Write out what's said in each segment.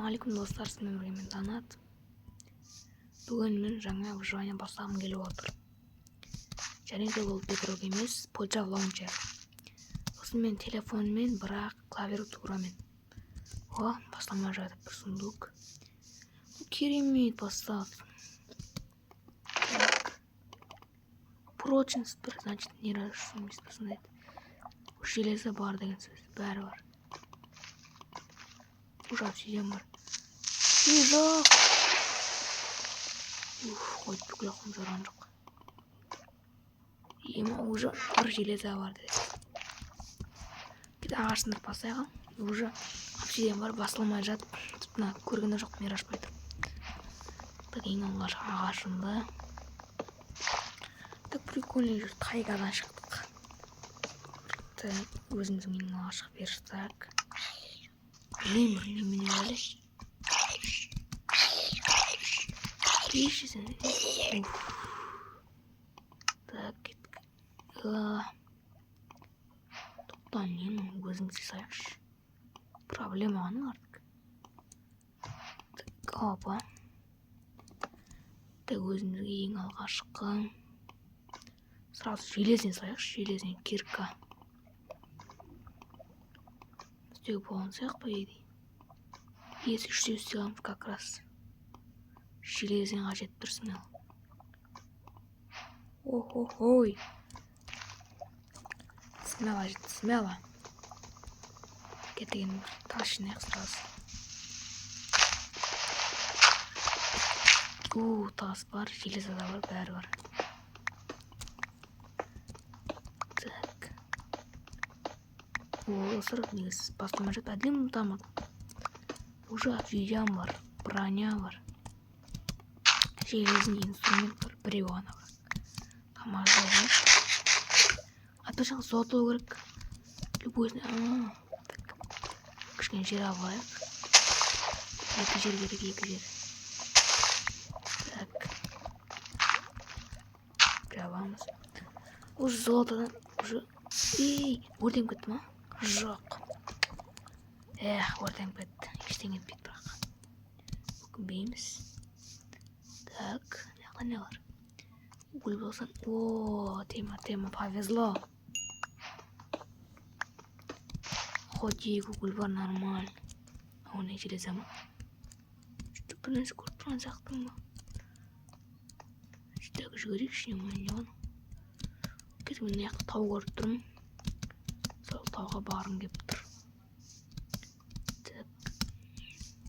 Ассалаумағалейкум достар, сізбен бірге мен Танат. Бүгін мен жаңа выживание бастағым келіп отыр. Және де ол бедрок емес, Pojava Launcher. Сосын мен телефонмен, бірақ клавиатурамен. Бастамай жатып бір сундук. Керемет бастап. Прочность бір, значит, не разрешен. Железо бар деген сөз, бәрі бар. Уже обсидиан бар. Жоқ. Қойып бүкіл ақым жарған жоқ. Уже бір железо бар деді. Кеді ағашын басайға. Уже обсидиан бар, басылмай жатып. Тұтына көргені жоқ, мир ашпай тұр. Так, ең алғаш ағашында. Так, прикольный жүр, тайгадан шықтық. Так, өзіміздің ең алғаш шығып берістік. Немене әлі? Кешесін. Так, кеттік. Тоқтан нені өзімізге сайықшы. Проблема ғаны артық. Так, опа. Так, өзімізге ең алғашқы. Сразу железен сайықшы, железен кирка. Үстегі болған сияқты по идее. Если үште үстегіміз как раз железен қажет тұрсын ал. Ой. Смело жет, смело. Кетеген ташынайық сразу. Тас бар, железада бар, бәрі бар. Так. Сырық негіз бастамай жет, әділем ұмытамады. Уже обсидиан бар, броня бар. Железный инструмент бар, біреу ғана бар. Тамаша бар. Атпашаң золото керек. Любойсына. Так. Кішкен жер алайық. Екі жер керек, екі жер. Так. Грабамыз. Уже золотодан, уже... Өртем кетті ма? Жоқ. Өртем кетті. Ештен кетпейді бірақ. Өкінбейміз. Так, не бар? Уголь болсан. Тема, повезло. Хоть и уголь бар, нормально. Оны железа ма? Что бір нәрсе көріп тұрған сияқтымын ба? Так, жүгірейік ішіне не оны. Кетіп мен аяқта тау көріп тұрмын. Сол тауға барым кеп тұр.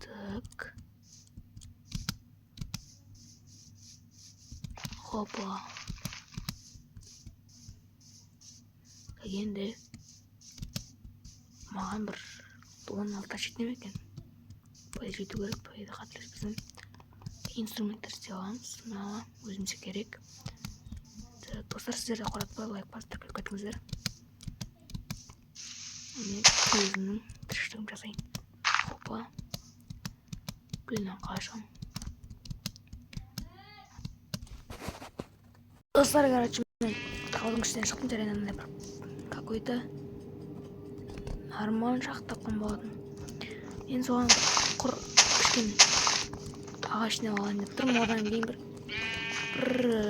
Так. Хопа. Енді маған бір 16 жетіне ме екен? Бай жету керек, байды қателеспесем. Инструменттер істей аламыз. Мына өзімізге керек. Достар, сіздер де қоратпай лайк басып тіркеліп кетіңіздер. Мен өзімнің тіршілігім жасайын. Хопа. Күлінен қашам. Достар, короче, мен таудың үстінен шықтым, жарайнан бір какой-то нормаль шақ тапқан болатын. Мен соған құр кішкен ағашына алайын деп тұрмын. Одан кейін бір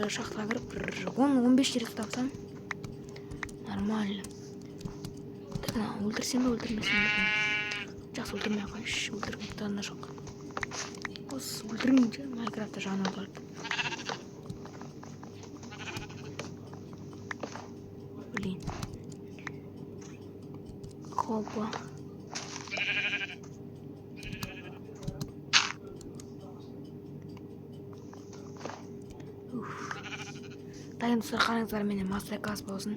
шақта кіріп, 10-15 жерек тапсам нормально. Так, өлтірсем бе, өлтірмесем бе? Жақсы өлтірмей қойшы, өлтіргенден де жоқ. Осы өлтірмейінше Майнкрафтта жануар болады. Блин. Хопа. Дайым тұстар, қараңыздар, менен мастер-класс болсын.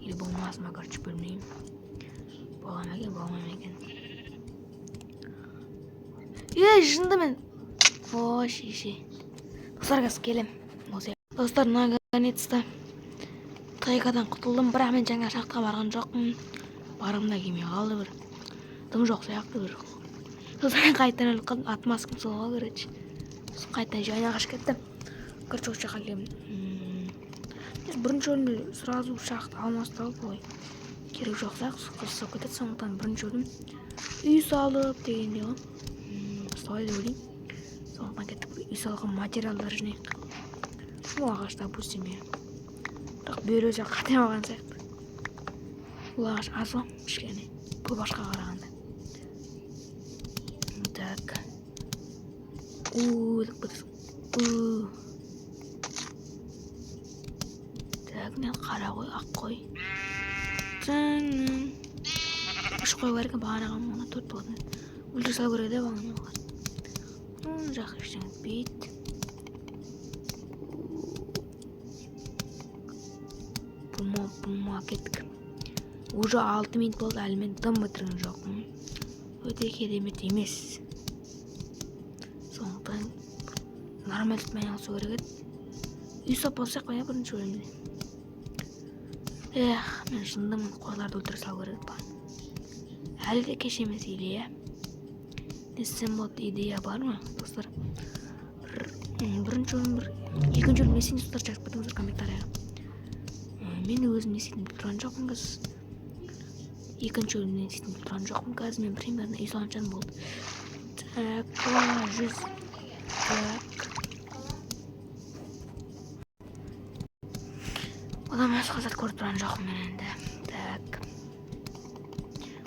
Или болмас ма, короче, білмеймін. Болмай екен. Жынды мен. Шеше. Достар, қазір келем. Достар, наконец-то тайгадан құтылдым, бірақ мен жаңа шақтыға барған жоқпын. Барымда келмей қалды бір. Дым жоқ сияқты бір. Сосын қайтадан өліп атмаскым солға көреді. Сосын қайтадан жайна қаш кетті. Короче, осы жаққа келем. Бірінші өлімде сразу шақты алмасталып ой. Керек жоқ сияқты қылсып кетеді. Сондықтан бірінші өлім үй салып дегенде ғой. дұрыстабай деп ойлаймын. Сондықтан кеттік үй салған материалдар жинайық. Бұл ағаш допустим бірақ бөлу жақ қате алған сияқты. Бұл ағаш аз ба кішкене көп ағашқа қарағанда. Так. Деп бітірсің. Так, мен қара қой, ақ қой. Үш қой бар екен, бағанаған мұны 4 болатын. Өлтір салу керек еді бағана оған. Жақсы ештеңе етпейді. Бұма кеттік. Уже 6 минут болды, әлі мен дым бітірген жоқпын. Өте керемет емес. Сондықтан нормальдықпен айналысу керек еді. Үй сапалсақ қоя бірінші бөлімде. Мен шындымын, қойларды өлтіре салу керек еді. Әлі де кеш емес идея. Не істесем болады, идея бар ма, достар? Бірінші бөлім, екінші бөлім не істейін, достар, жазып кетіңіздер комментарияға. Мен өзім не істейтін тұрған жоқпын қазір. Екінші бөлімнен не істейтін тұрған жоқпын қазір. Мен примерно үй салғаншан болды. Так, 100. Так. Одан басқа зат көріп тұрған жоқпын мен енді. Так.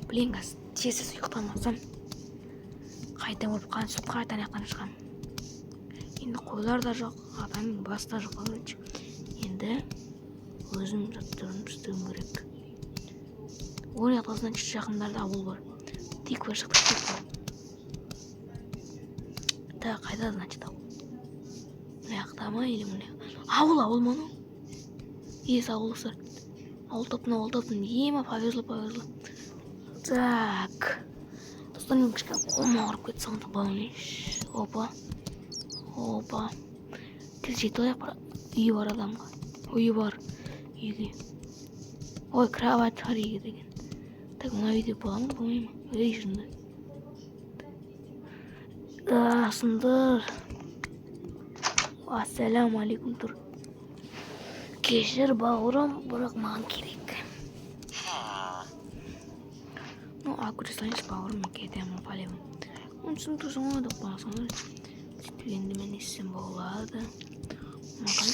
Блин, қазір тез ұйықтамасам қайта өліп қансып қайтадан аяқтан шығамын. Енді қойлар да жоқ, адамның басы да жоқ. Енді өзім заттарын істеуім керек. Оның аяқтасынан жақындарда ауыл бар. Тиква шықтық тиква. Так, қайда значит ауыл? Мына ма или мына? Ауыл ма? Ес ауыл сыр. Ауыл топтың. Ема повезло. Так. Достар, мен кішкене қолыма ауырып кетті сағында балынеш. Опа. Тез жеті ояқ бар. Үйі бар адамға. Үйі бар. Үйге. Ой, кровать бар үйге деген. Так, мына үйде бола ма, болмай ма? Үй жынды. Сындар. Ассаламу алейкум тұр. Кешір бауырым, бірақ маған керек. Aku sayang bауырым, мен кетемін, палемін. Онсын тұрсың ғой деп бағасың. Сөйтіп енді мен естісем болады. Маған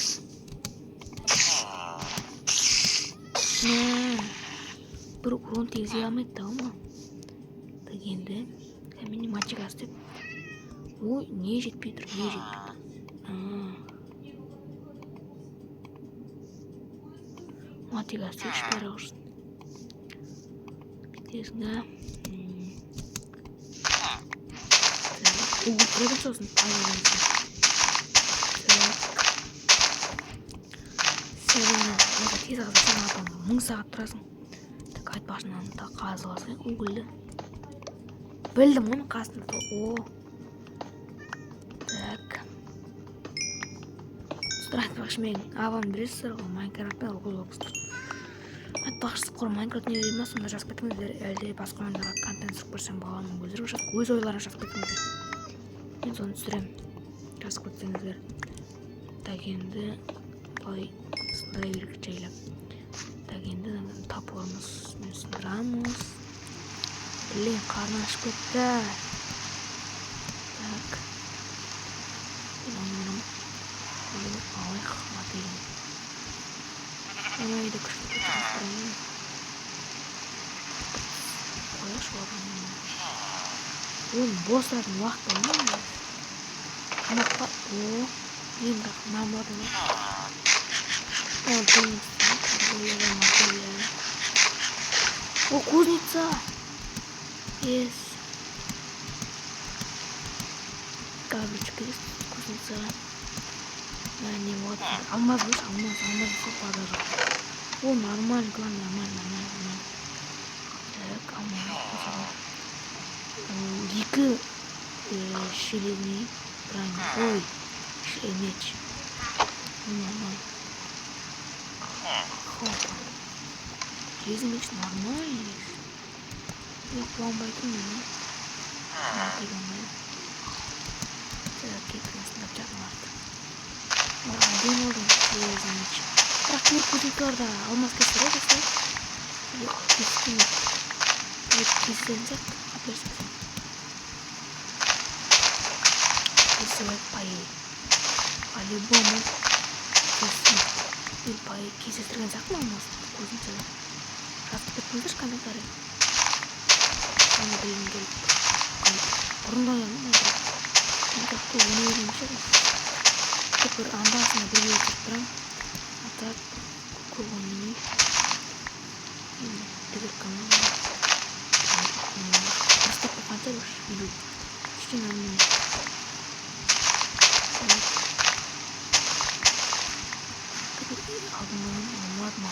бір урон тигізе алмайды да ма? Так енді мен матчаға істеп. Ой, не жетпей тұр, не жетпей. Матчаға істеп шпәрі құрсын. Бітесің да. Бұрабын сосын. Сәлемі тез ағызасың атым 1000 сағат тұрасың. Так, айтпақшынан қазы аласың. Гүлді. Білдім оны қасында. Так. Сұтыр айтпақшы мен аван білесіздер ғой, Майнкрафтпен Roblox'тыр. Айтпақшы қор Майнкрафт не бермес, сонда жазып кетіңіздер. Әлде басқа ойындарға контент түсіріп көрсем бағаның өз ойларын жазып кетіңіздер. Мен соны түсіремін. Жазып кетсеңіздер. Так енді бай сындай берік жайлап. Так енді тапорымыз мен сындырамыз. Блин, қарны ашып кетті. Так. Алай қымат егін. Алайды күшті кетіп. Қояш болғанын. Ол бос тұратын уақыт болмай. Қамаққа. Мен бірақ намырдың. О, кузница. Yes. Кабочка есть, кузница. Не вот. Алмаз будет, алмаз все подожди. О, нормально, нормально. Так, алмаз. Екі шелегный правильно. Ой, меч. Нормально. Хопа. Железный меч нормальный. И пломбайтын мені. Так, кеткенсін дапчағым артық. Один орын железный меч. Бірақ бір кузникларда алмаз кесер еді. Кескенсек, аперсексен. Keserek payı. По-любому. Bir payı kestirgen saklı olmaz. Gözüm sana. Жазып кетіңіздерші комментарий. Соны білгім келіп. Бұрында Minecraft'ta oynuyorum şey. Sıfır andasına bir yere tutturam. Hatta kullanmayı. Теперь канал. Просто покатаешь видео. Что на мне?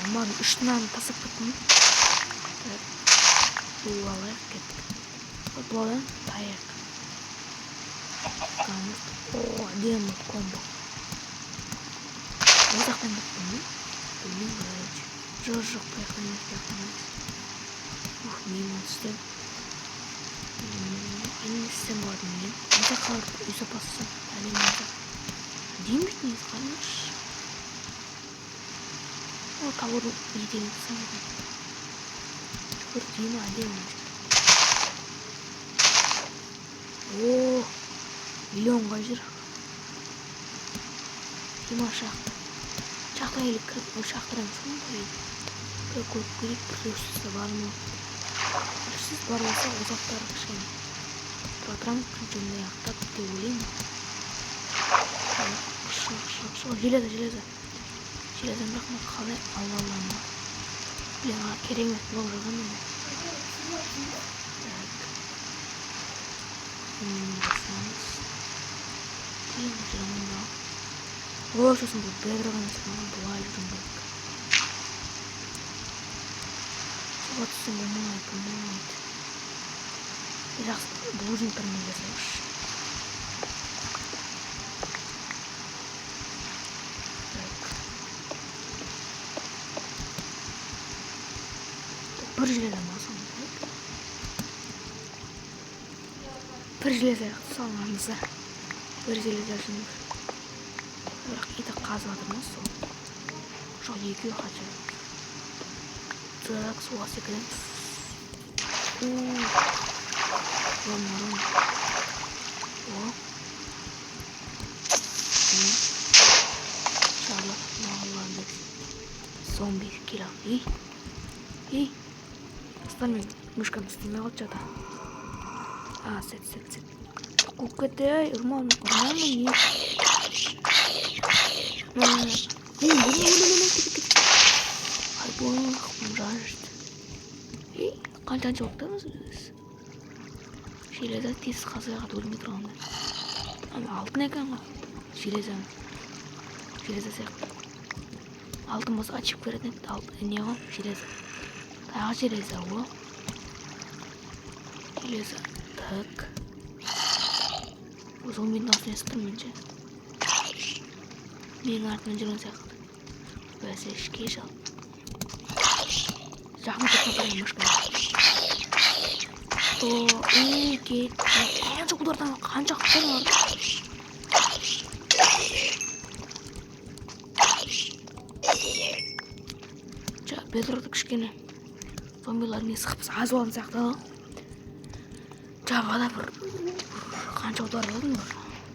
Алмар үштен тасып кеттім. Бұл алайық кеттік. Бұлаудан таяқ. О, әдемі комбо. Ол жақтан кеттім бе? Білмеймін, короче. Жоқ, байқамайыз. Меймін істеп. Енді істем болады мен. Мында қалып үй сапасысың. Әлем мында. Дейм бітіңіз қалмаш. О, тауыр еден саңды. Бір деймі әдемі. О, миллионға жүр. Дима шақты. Шақты әлі кіріп, ол шақтырамысың көрейді. Бір көп керек, бір өшісі бар ма? Өшісіз бар болса, ұзақтары кішкене. Тұратырам күнжімді ақтап деп ойлаймын. Шық. Железа. Железен бірақ ма қалай алалама. Білен аға керемет блок жағын ма? Басамыз. Кейін жағын да. О, сосын бұл бәдірған есімі бұлай жүрім бәк. Суға түсім болмайды. Жақсы бұл жүн тұрмай жасайыш. Bir железа саламыз. Bir железа саламыз. Bir железа жынып. Бірақ итак қазып жатырмыз сол. Жоқ екі қача. Так, суға секіреміз. Ромарон. О. Шарлап мағыланды. Зомби келіп. Ей. Остальные мышками стремят что-то. Сет. Кукатай, урман, не. Айбон, жажд. И қанша жоқтамыз біз. Железа тез қазаға өлмей тұрғанда. Алтын екен ғой. Железа сияқты. Алтын болса ашып беретін еді. Не ғой? Железа. Тағы железа о. Железа. Так. Зомбидің астына естірмін же. Менің артынан жүрген сияқты. Бәсе ішке жал. Жақын кетіп барайын машқа. О, кет. Қанша құлдардан қанша құлдар бар. Бедрокты кішкене. Зомбилар не сықпыз аз болған сияқты. Жабада бір қанша удар алдым бар.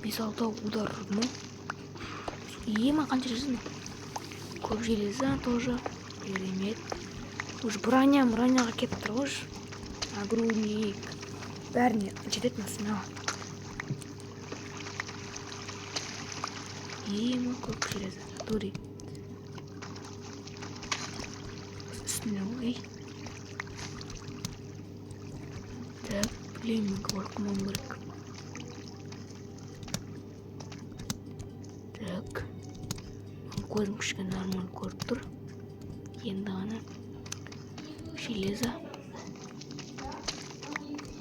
5-6 удар ма? Ема қанша жизнь? Көп железа тоже. Керемет. Уж броняға кетіп тұр ғой. Нагрудник. Бәріне жететін смело. Ема көп железа. Дури. Ой. Так, блин, қорқымам керек. Так. Көзім кішкене нормально көріп тұр. Енді ғана железа.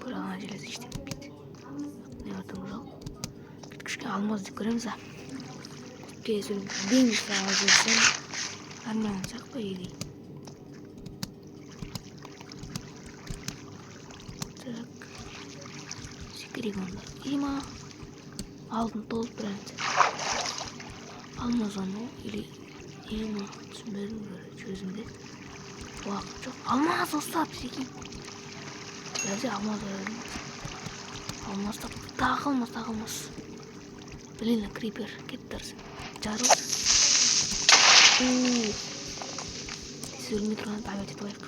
Бір ғана железа ештемейді. Не атым жоқ. Кішкене алмаз деп көреміз. Кезілім дейміз саған жерсен. Нормально сақпа егей. Так. Секірегондар. Има. Алтын толып бірәнді. Алмаз оны или има. Түсінбедім көзімде. Уақыт жоқ. Алмаз ұстап секей. Бірәзе алмаз өредім. Алмаз тағылмас. Блин, крипер, кеттерсің. Жарыл. Тез өлмей тұрған табиғат етіп айық.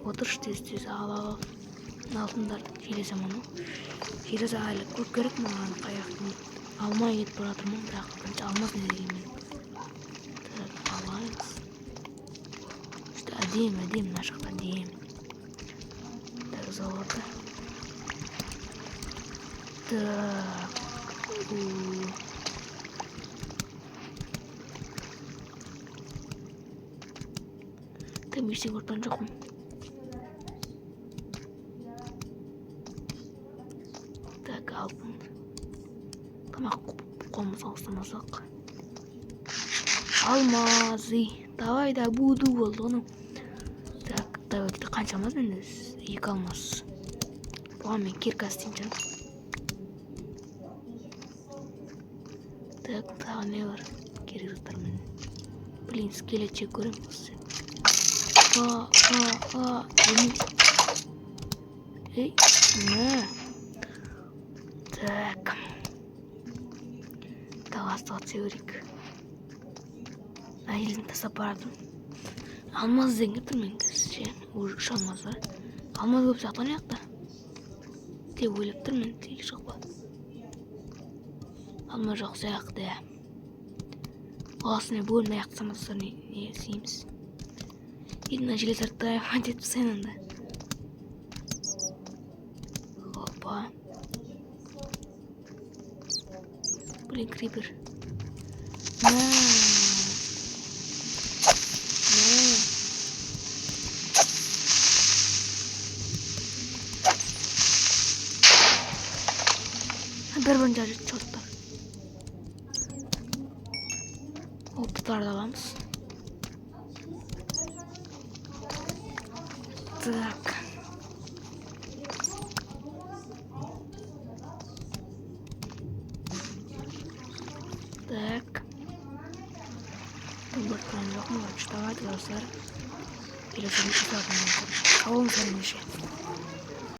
Отырш тез ал. Алтындарды желесем оны. Желесе әлі көп керек маған қаяқтың. Алмай кетіп бара жатырмын, бірақ қанша алмас не дегенмен. Так, алайық. Işte әдемі мына жақта әдемі. Так, золото. Так. Там ештеңе ұртқан жоқпын. Так, алтын. Тамақ қолымыз ауыстырмасақ. Алмазы. Давай да буду болды оны. Так, давай қанша алмаз мен өз? 2 алмаз. Бұған мен кирка істеймін. Так, тағы не бар? Керек заттар мен. Блин, скелет жек көремін осы. Эй, на. Так. Тағасты атса өрек. Әйелін тасап бардым. Алмаз деген тұрмен кәсіше. Уже 3 алмаз бар. Алмаз көп сақтан яқта. Деп ойлап тұрмен, тек шықпа. Алмаз жоқ сияқты. Осыны бөлін аяқты самасыр не істейміз. Едіна желе сарттай әдетіп сенінді. Опа. Блин, крипер. Bir жарып çocuklar. Optları da alamız. Так. Так. Выбор план жоқ, ну, давайте достар. Келесі